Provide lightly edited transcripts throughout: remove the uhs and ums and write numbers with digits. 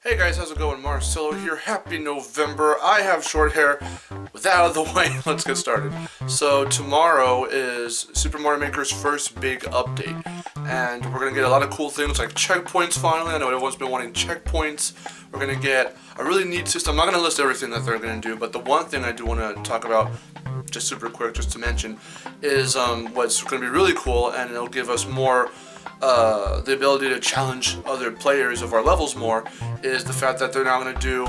Hey guys, how's it going? Marcelo here. Happy November. I have short hair. With that out of the way, let's get started. So tomorrow is Super Mario Maker's first big update, and we're gonna get a lot of cool things like checkpoints finally. I know everyone's been wanting checkpoints. We're gonna get a really neat system. I'm not gonna list everything that they're gonna do, but the one thing I do want to talk about, just super quick, just to mention, is what's gonna be really cool, and it'll give us more the ability to challenge other players of our levels more, is the fact that they're now going to do,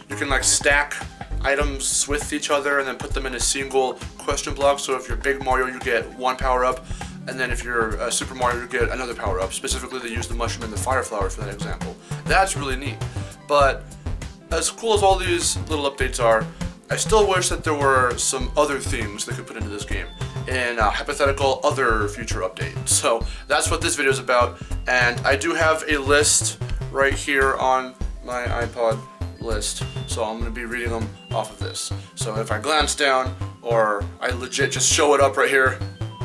you can like stack items with each other and then put them in a single question block. So if you're Big Mario, you get one power up, and then if you're Super Mario, you get another power up. Specifically, they use the mushroom and the fire flower for that example. That's really neat. But as cool as all these little updates are, I still wish that there were some other things they could put into this game in a hypothetical other future update. So that's what this video is about, and I do have a list right here on my iPod list, so I'm going to be reading them off of this. So if I glance down, or I legit just show it up right here,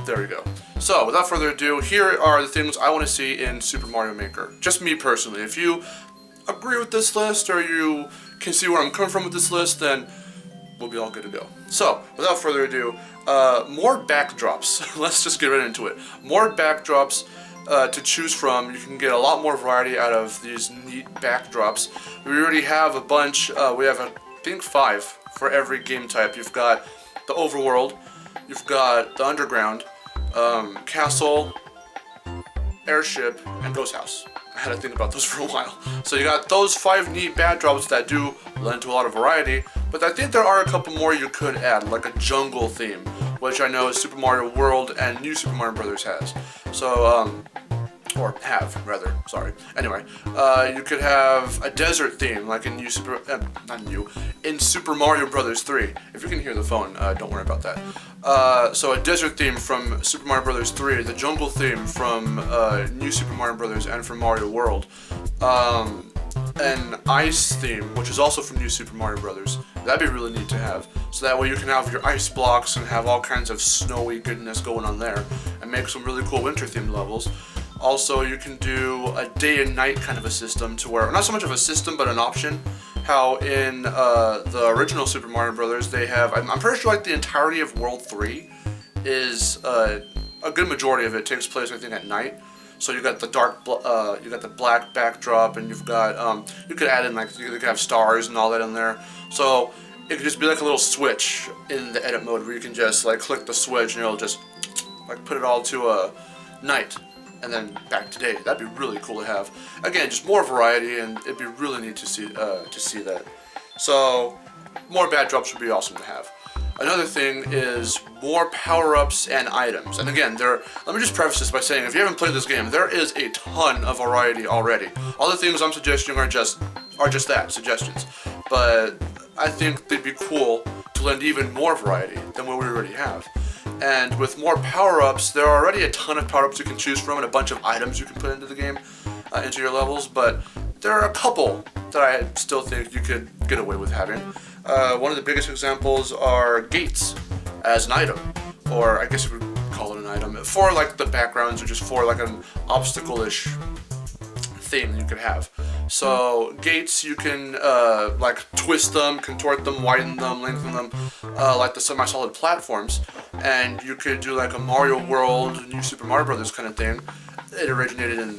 there we go. So without further ado, here are the things I want to see in Super Mario Maker. Just me personally. If you agree with this list, or you can see where I'm coming from with this list, then we'll be all good to go. So, without further ado, more backdrops. Let's just get right into it. More backdrops to choose from. You can get a lot more variety out of these neat backdrops. We already have a bunch. We have, I think, 5 for every game type. You've got the overworld, you've got the underground, castle, airship, and ghost house. I had to think about those for a while. So you got those 5 neat backdrops that do lend to a lot of variety, but I think there are a couple more you could add, like a jungle theme, which I know Super Mario World and New Super Mario Brothers has. So, or have, rather, sorry. Anyway, you could have a desert theme, like in in Super Mario Brothers 3. If you can hear the phone, don't worry about that. So a desert theme from Super Mario Brothers 3, the jungle theme from New Super Mario Brothers and from Mario World, an ice theme, which is also from New Super Mario Brothers. That'd be really neat to have. So that way you can have your ice blocks and have all kinds of snowy goodness going on there, and make some really cool winter themed levels. Also, you can do a day and night kind of a system, to where, not so much of a system, but an option. How in the original Super Mario Brothers, they have, I'm pretty sure like the entirety of World 3 is, a good majority of it takes place, I think, at night. So you got the you got the black backdrop, and you've got, you could add in like, you could have stars and all that in there. So it could just be like a little switch in the edit mode where you can just like click the switch and it'll just like put it all to a night, and then back to day. That'd be really cool to have. Again, just more variety, and it'd be really neat to see that. So more backdrops would be awesome to have. Another thing is more power-ups and items. And again, let me just preface this by saying, if you haven't played this game, there is a ton of variety already. All the things I'm suggesting are just that, suggestions. But I think they'd be cool to lend even more variety than what we already have. And with more power-ups, there are already a ton of power-ups you can choose from and a bunch of items you can put into the game, into your levels, but there are a couple that I still think you could get away with having. One of the biggest examples are gates as an item, or I guess you would call it an item, for like the backgrounds, or just for like an obstacle-ish theme you could have. So gates, you can like twist them, contort them, widen them, lengthen them, like the semi-solid platforms. And you could do like a Mario World, New Super Mario Brothers kind of thing. It originated in,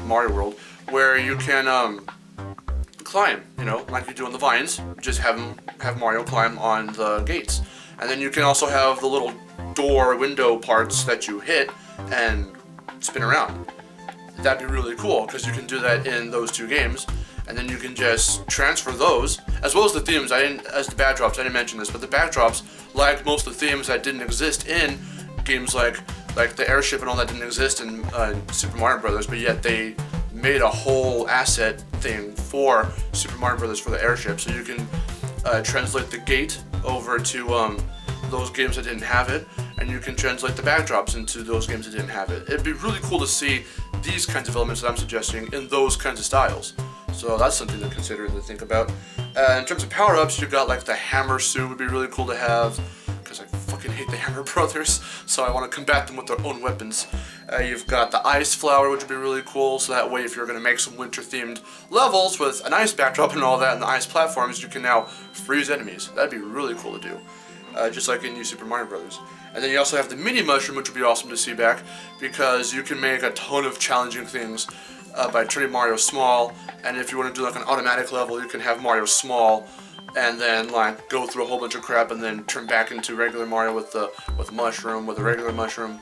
Mario World, where you can climb, like you do on the vines. Just have Mario climb on the gates. And then you can also have the little door window parts that you hit and spin around. That'd be really cool, because you can do that in those 2 games, and then you can just transfer those, as well as the themes. As the backdrops, I didn't mention this, but the backdrops, like most of the themes that didn't exist in games like the airship and all that, didn't exist in Super Mario Brothers, but yet they made a whole asset thing for Super Mario Brothers for the airship. So you can translate the gate over to those games that didn't have it, and you can translate the backdrops into those games that didn't have it. It'd be really cool to see these kinds of elements that I'm suggesting in those kinds of styles. So that's something to consider and to think about. In terms of power-ups, you've got like the hammer suit would be really cool to have, because I fucking hate the Hammer Brothers, so I want to combat them with their own weapons. You've got the Ice Flower, which would be really cool, so that way if you're going to make some winter-themed levels with an ice backdrop and all that, and the ice platforms, you can now freeze enemies. That'd be really cool to do, just like in New Super Mario Brothers. And then you also have the Mini Mushroom, which would be awesome to see back, because you can make a ton of challenging things by turning Mario small, and if you want to do like an automatic level, you can have Mario small, and then like go through a whole bunch of crap, and then turn back into regular Mario with a regular mushroom.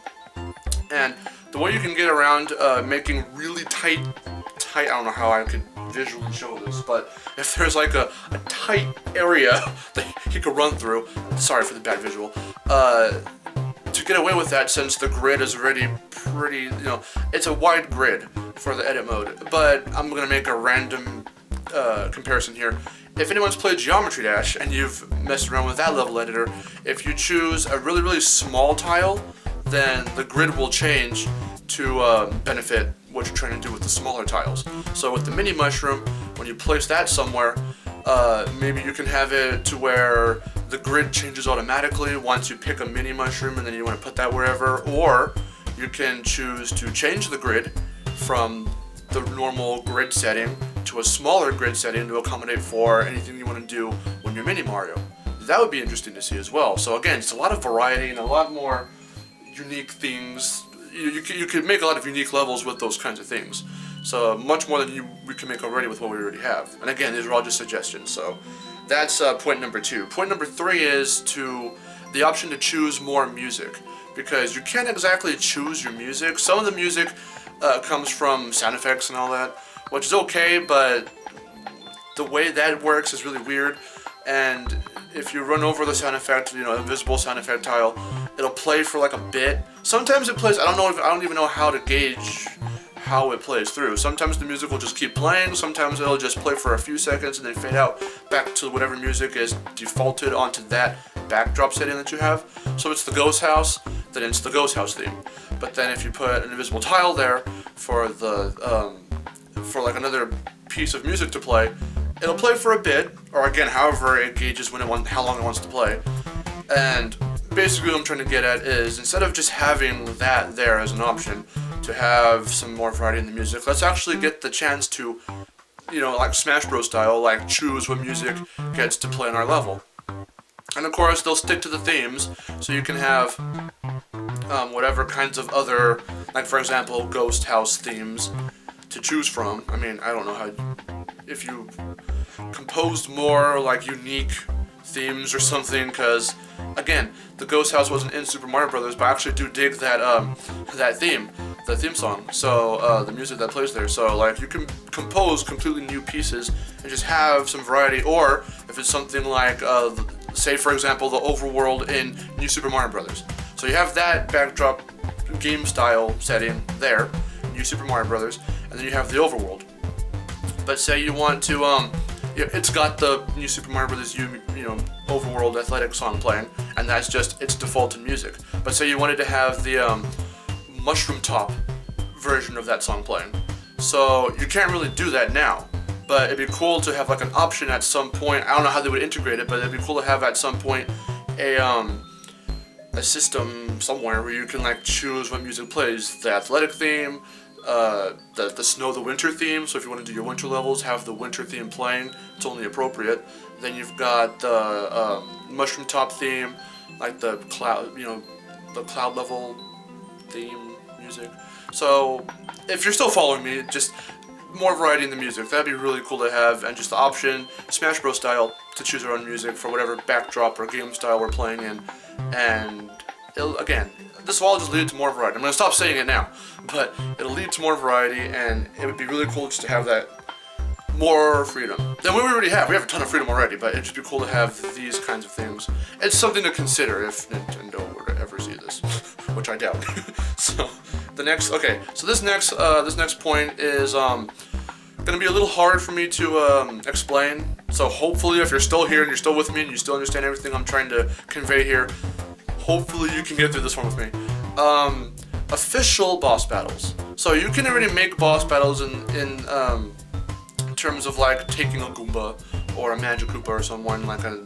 And the way you can get around making really tight, I don't know how I could visually show this, but if there's like a tight area that he could run through, sorry for the bad visual, to get away with that, since the grid is already pretty, you know, it's a wide grid for the edit mode, but I'm going to make a random comparison here. If anyone's played Geometry Dash and you've messed around with that level editor, if you choose a really, really small tile, then the grid will change to benefit what you're trying to do with the smaller tiles. So with the Mini Mushroom, when you place that somewhere, maybe you can have it to where the grid changes automatically once you pick a Mini Mushroom and then you want to put that wherever, or you can choose to change the grid from the normal grid setting to a smaller grid setting to accommodate for anything you want to do when you're Mini Mario. That would be interesting to see as well. So again, it's a lot of variety and a lot more unique things. You could make a lot of unique levels with those kinds of things. So much more than we can make already with what we already have. And again, these are all just suggestions. So that's point number 2. Point number 3 is the option to choose more music, because you can't exactly choose your music. Some of the music comes from sound effects and all that, which is okay, but the way that works is really weird. And if you run over the sound effect, you know, invisible sound effect tile, it'll play for like a bit. Sometimes it plays, I don't even know how to gauge how it plays through. Sometimes the music will just keep playing, sometimes it'll just play for a few seconds and then fade out back to whatever music is defaulted onto that backdrop setting that you have. So it's the Ghost House, then it's the Ghost House theme. But then if you put an invisible tile there for for like another piece of music to play, it'll play for a bit, or again, however it gauges how long it wants to play. And basically what I'm trying to get at is, instead of just having that there as an option to have some more variety in the music, let's actually get the chance to, you know, like Smash Bros style, like choose what music gets to play in our level. And of course they'll stick to the themes, so you can have whatever kinds of other, like for example, Ghost House themes to choose from. I mean, I don't know how, if you composed more like unique themes or something, because again, the Ghost House wasn't in Super Mario Brothers, but I actually do dig that that theme, the theme song, so the music that plays there. So like you can compose completely new pieces and just have some variety. Or if it's something like say for example the overworld in New Super Mario Brothers, so you have that backdrop game style setting there, New Super Mario Brothers, and then you have the overworld. But say you want to it's got the New Super Mario Brothers you know, overworld athletic song playing, and that's just its defaulted music. But say you wanted to have the Mushroom Top version of that song playing. So you can't really do that now, but it'd be cool to have like an option at some point. I don't know how they would integrate it, but it'd be cool to have at some point a system somewhere where you can like choose what music plays. The athletic theme, the snow, the winter theme. So if you want to do your winter levels, have the winter theme playing. It's only appropriate. Then you've got the Mushroom Top theme, like the cloud, you know, the cloud level theme music. So if you're still following me, just more variety in the music. That'd be really cool to have, and just the option, Smash Bros style, to choose our own music for whatever backdrop or game style we're playing in. And again, this will all just lead to more variety. I'm going to stop saying it now, but it'll lead to more variety, and it would be really cool just to have that more freedom than we already have. We have a ton of freedom already, but it'd just be cool to have these kinds of things. It's something to consider if Nintendo were to ever see this, which I doubt. So the next, okay, so this next point is gonna be a little hard for me to explain. So hopefully, if you're still here and you're still with me and you still understand everything I'm trying to convey here, hopefully you can get through this one with me. Official boss battles. So you can already make boss battles in terms of like taking a Goomba or a Magic Koopa or someone, like a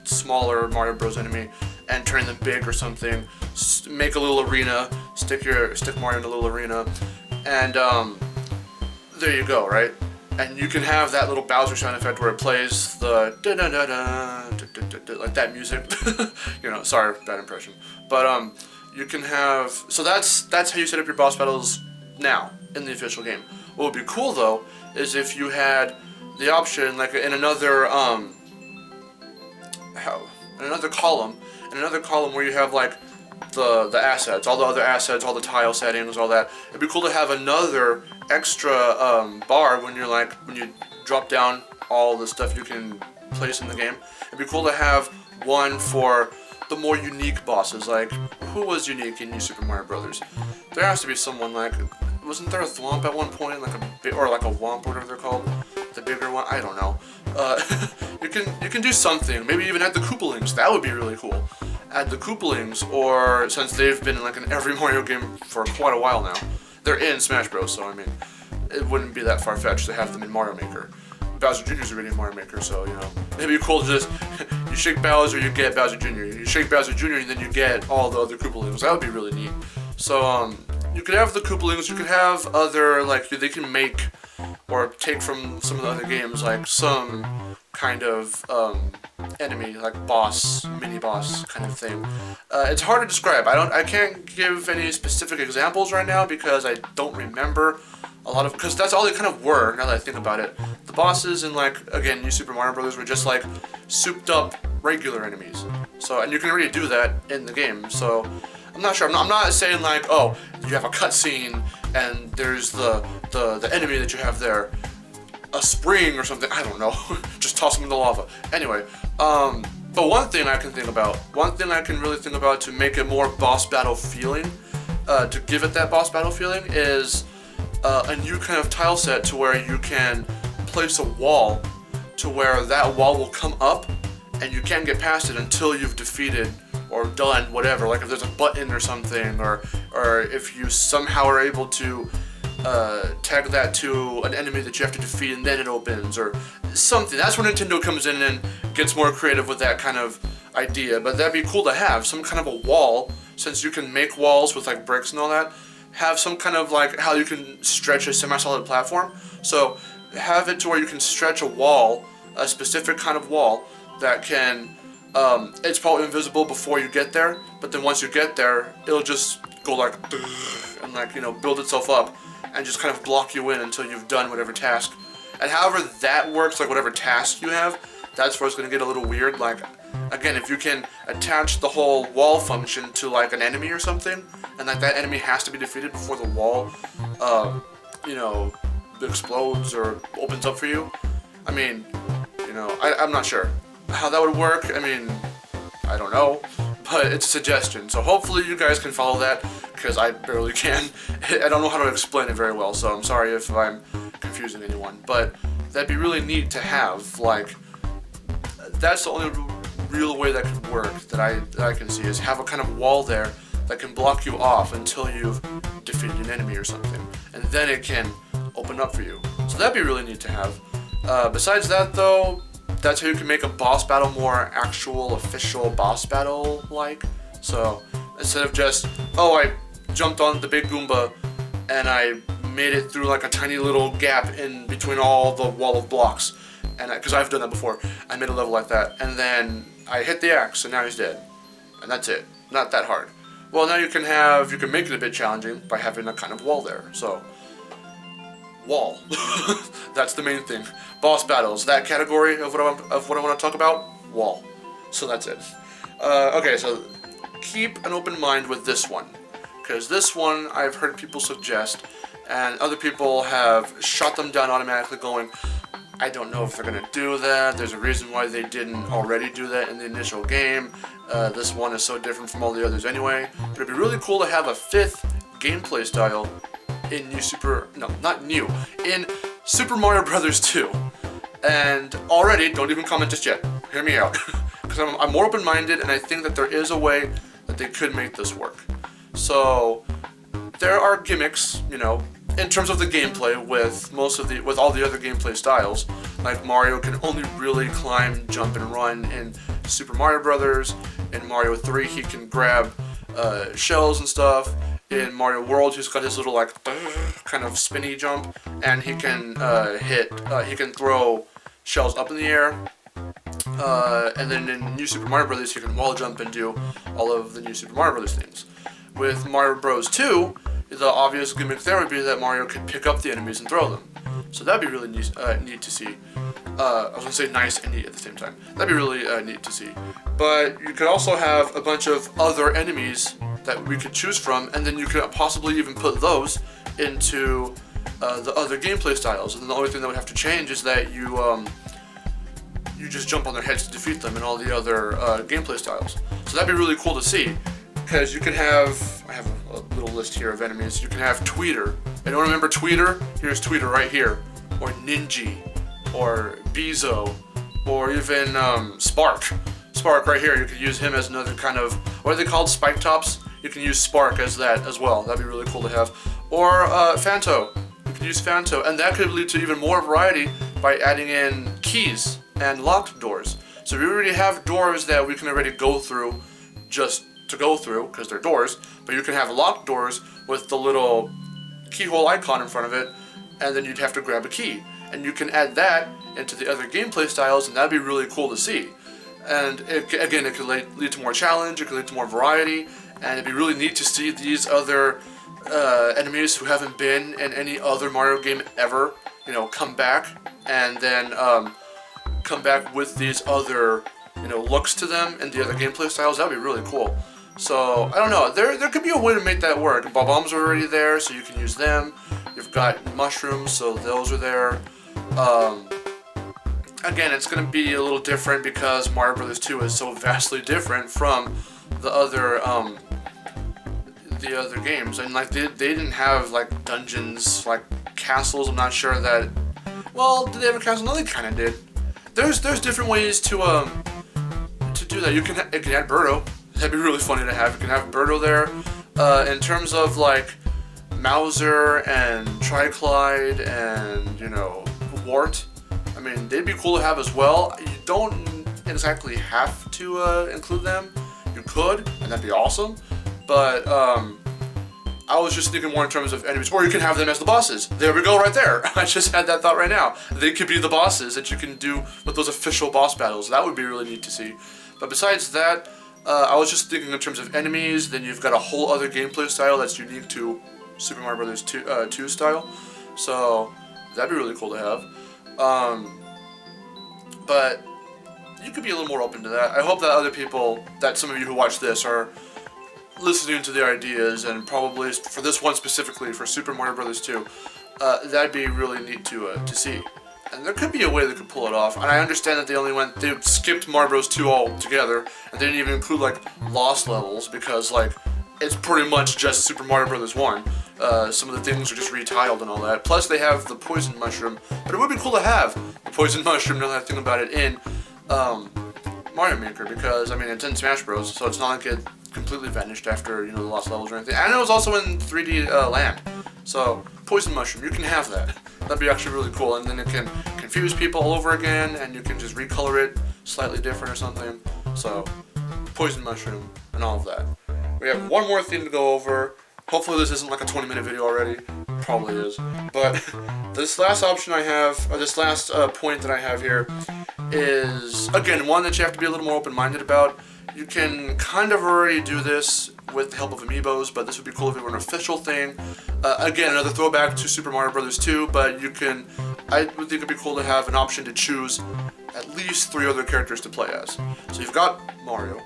smaller Mario Bros enemy, and turning them big or something. Make a little arena, stick Mario in a little arena, and there you go, right? And you can have that little Bowser sound effect where it plays the da da da da like that music. You know, sorry, bad impression. But you can have, so that's how you set up your boss battles now in the official game. What would be cool though is if you had the option, like in another column where you have like the assets, all the other assets, all the tile settings, all that. It'd be cool to have another extra bar when you drop down all the stuff you can place in the game. It'd be cool to have one for the more unique bosses. Like, who was unique in New Super Mario Brothers? There has to be someone like, wasn't there a Thwomp at one point, like a Womp, whatever they're called, the bigger one? I don't know. You can do something. Maybe even add the Koopalings. That would be really cool. Add the Koopalings, or since they've been like in every Mario game for quite a while now, they're in Smash Bros. So I mean, it wouldn't be that far-fetched to have them in Mario Maker. Bowser Jr.'s already in Mario Maker, so you know, it'd be cool to just you shake Bowser, you get Bowser Jr. You shake Bowser Jr. and then you get all the other Koopalings. That would be really neat. So you could have the Koopalings. You could have other, like, they can make or take from some of the other games, like some kind of enemy, like boss, mini boss kind of thing. It's hard to describe. I can't give any specific examples right now because I don't remember a lot of, because that's all they kind of were. Now that I think about it, the bosses in, like, again, New Super Mario Brothers were just like souped up regular enemies. So, and you can already do that in the game. So I'm not sure. I'm not saying like, oh, you have a cutscene and there's the enemy that you have there, a spring or something. I don't know. Just toss them in the lava. Anyway, but one thing I can really think about to make it more boss battle feeling, to give it that boss battle feeling, is a new kind of tile set to where you can place a wall to where that wall will come up and you can't get past it until you've defeated or done whatever, like if there's a button or something, or if you somehow are able to tag that to an enemy that you have to defeat and then it opens, or something. That's where Nintendo comes in and gets more creative with that kind of idea. But that'd be cool to have some kind of a wall, since you can make walls with like bricks and all that. Have some kind of like how you can stretch a semi-solid platform. So have it to where you can stretch a wall, a specific kind of wall that can, it's probably invisible before you get there, but then once you get there, it'll just go like, and like, you know, build itself up and just kind of block you in until you've done whatever task. And however that works, like whatever task you have, that's where it's going to get a little weird. Like, again, if you can attach the whole wall function to like an enemy or something, and like that enemy has to be defeated before the wall, you know, explodes or opens up for you. I mean, you know, I'm not sure how that would work. I mean, I don't know, but it's a suggestion. So hopefully you guys can follow that, because I barely can. I don't know how to explain it very well, so I'm sorry if I'm confusing anyone. But that'd be really neat to have. Like, that's the only real way that could work that I can see, is have a kind of wall there that can block you off until you've defeated an enemy or something, and then it can open up for you. So that'd be really neat to have. Besides that, though, that's how you can make a boss battle more actual, official boss battle like. So instead of just, oh, I jumped on the big Goomba and I made it through like a tiny little gap in between all the wall of blocks, and because I've done that before, I made a level like that, and then I hit the axe and now he's dead, and that's it. Not that hard. Well, now you can make it a bit challenging by having a kind of wall there. So wall. That's the main thing. Boss battles, that category of what I want to talk about, wall. So that's it. Okay, so keep an open mind with this one, because this one I've heard people suggest, and other people have shot them down automatically going, I don't know if they're going to do that. There's a reason why they didn't already do that in the initial game. This one is so different from all the others anyway. But it'd be really cool to have a fifth gameplay style in in Super Mario Brothers 2. And already, don't even comment just yet. Hear me out. Because I'm more open-minded, and I think that there is a way that they could make this work. So there are gimmicks, you know, in terms of the gameplay with all the other gameplay styles. Like Mario can only really climb, jump, and run in Super Mario Brothers. In Mario 3, he can grab shells and stuff. In Mario World, he's got his little like kind of spinny jump, and he can he can throw shells up in the air. And then in New Super Mario Brothers, you can wall jump and do all of the New Super Mario Brothers things. With Mario Bros. 2, the obvious gimmick there would be that Mario could pick up the enemies and throw them. So that'd be really neat to see. I was gonna say nice and neat at the same time. That'd be really neat to see. But you could also have a bunch of other enemies that we could choose from, and then you could possibly even put those into the other gameplay styles. And the only thing that would have to change is that you just jump on their heads to defeat them in all the other gameplay styles. So that'd be really cool to see, because you can have, I have a little list here of enemies. You can have Tweeter. Anyone remember Tweeter? Here's Tweeter right here. Or Ninja, or Bezo, or even Spark. Spark right here, you could use him as another kind of, what are they called, spike tops? You can use Spark as that as well. That'd be really cool to have. Or Phanto. You can use Phanto, and that could lead to even more variety by adding in keys and locked doors. So we already have doors that we can already go through just to go through, because they're doors, but you can have locked doors with the little keyhole icon in front of it, and then you'd have to grab a key. And you can add that into the other gameplay styles, and that'd be really cool to see. And it could lead to more challenge, it could lead to more variety, and it'd be really neat to see these other enemies who haven't been in any other Mario game ever, come back, and then come back with these other, looks to them in the other gameplay styles. That'd be really cool. So, I don't know, there could be a way to make that work. Bob-ombs are already there, so you can use them. You've got mushrooms, so those are there. Again, it's going to be a little different because Mario Bros. 2 is so vastly different from the other games. And like they didn't have like dungeons, like castles. I'm not sure that. Well, did they have a castle? No, they kind of did. There's different ways to do that. It can add Birdo. That'd be really funny to have. You can have Birdo there. In terms of like Mauser and Triclide and Wart, I mean, they'd be cool to have as well. You don't exactly have to include them. You could, and that'd be awesome. But I was just thinking more in terms of enemies, or you can have them as the bosses. There we go, right there. I just had that thought right now. They could be the bosses that you can do with those official boss battles. That would be really neat to see. But besides that, I was just thinking in terms of enemies. Then you've got a whole other gameplay style that's unique to Super Mario Bros. 2 style. So that'd be really cool to have. But you could be a little more open to that. I hope that other people, that some of you who watch this are listening to the ideas, and probably for this one specifically, for Super Mario Bros. 2, that'd be really neat to see. And there could be a way they could pull it off. And I understand that they skipped Mario Bros. 2 altogether, and they didn't even include like lost levels, because like it's pretty much just Super Mario Bros. 1. Some of the things are just retiled and all that. Plus they have the poison mushroom, but it would be cool to have the poison mushroom, now that I think about it, in Mario Maker, because I mean it's in Smash Bros. So it's not like it completely vanished after the lost levels or anything. And it was also in 3D Land. So poison mushroom, you can have that. That'd be actually really cool, and then it can confuse people all over again, and you can just recolor it slightly different or something. So poison mushroom and all of that. We have one more thing to go over. Hopefully this isn't like a 20-minute video already. Probably is. But this last option I have, or this last point that I have here, is, again, one that you have to be a little more open-minded about. You can kind of already do this with the help of amiibos, but this would be cool if it were an official thing. Again, another throwback to Super Mario Bros. 2, but I would think it'd be cool to have an option to choose at least 3 other characters to play as. So you've got Mario,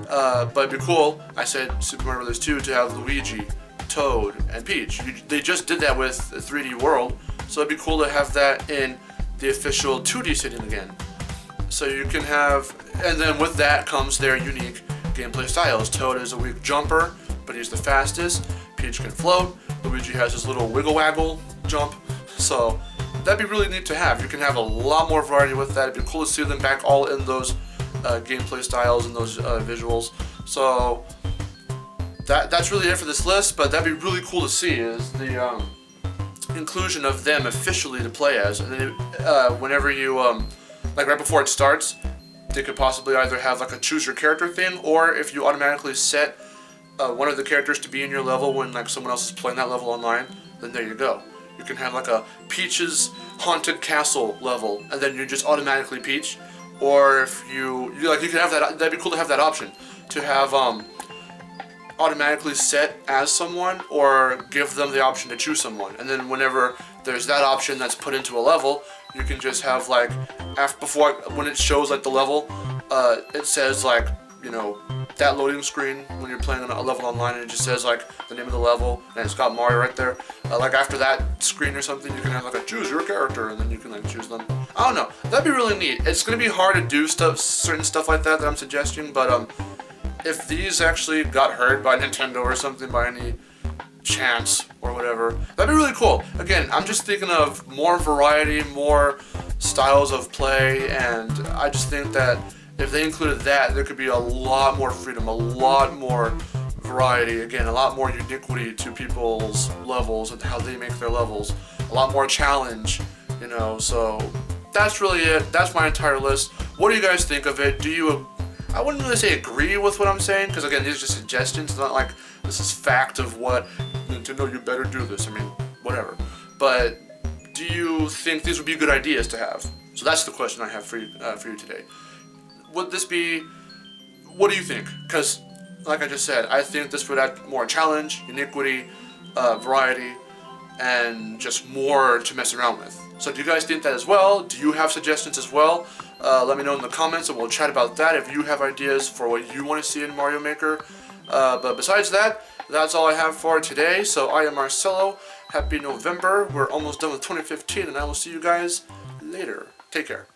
but it'd be cool, I said Super Mario Bros. 2, to have Luigi, Toad, and Peach. They just did that with 3D World, so it'd be cool to have that in the official 2D setting again. So you can have, and then with that comes their unique gameplay styles. Toad is a weak jumper, but he's the fastest. Peach can float. Luigi has his little wiggle waggle jump. So that'd be really neat to have. You can have a lot more variety with that. It'd be cool to see them back all in those gameplay styles and those visuals. So that's really it for this list, but that'd be really cool to see, is the inclusion of them officially to play as. And then whenever you, like right before it starts, they could possibly either have like a choose your character thing, or if you automatically set one of the characters to be in your level when like someone else is playing that level online, then there you go. You can have like a Peach's Haunted Castle level, and then you're just automatically Peach. Or if you can have that. That'd be cool to have that option to have automatically set as someone, or give them the option to choose someone. And then whenever there's that option that's put into a level, you can just have like before when it shows like the level, it says like, you know, that loading screen when you're playing a level online, and it just says like the name of the level, and it's got Mario right there. Like after that screen or something, you can have like a choose your character, and then you can like choose them. I don't know. That'd be really neat. It's gonna be hard to do certain stuff like that I'm suggesting, but if these actually got heard by Nintendo or something by any chance or whatever, that'd be really cool. Again, I'm just thinking of more variety, more styles of play, and I just think that if they included that, there could be a lot more freedom, a lot more variety, again, a lot more uniquity to people's levels and how they make their levels, a lot more challenge, you know. So that's really it. That's my entire list. What do you guys think of it? Do you, I wouldn't really say agree with what I'm saying, because again, these are just suggestions. It's not like this is fact of what Nintendo, you better do this. I mean, whatever. But do you think these would be good ideas to have? So that's the question I have for you today. Would this be, what do you think? Because, like I just said, I think this would add more challenge, uniquity, variety, and just more to mess around with. So do you guys think that as well? Do you have suggestions as well? Let me know in the comments, and we'll chat about that if you have ideas for what you want to see in Mario Maker. But besides that, that's all I have for today. So I am Marcelo. Happy November. We're almost done with 2015, and I will see you guys later. Take care.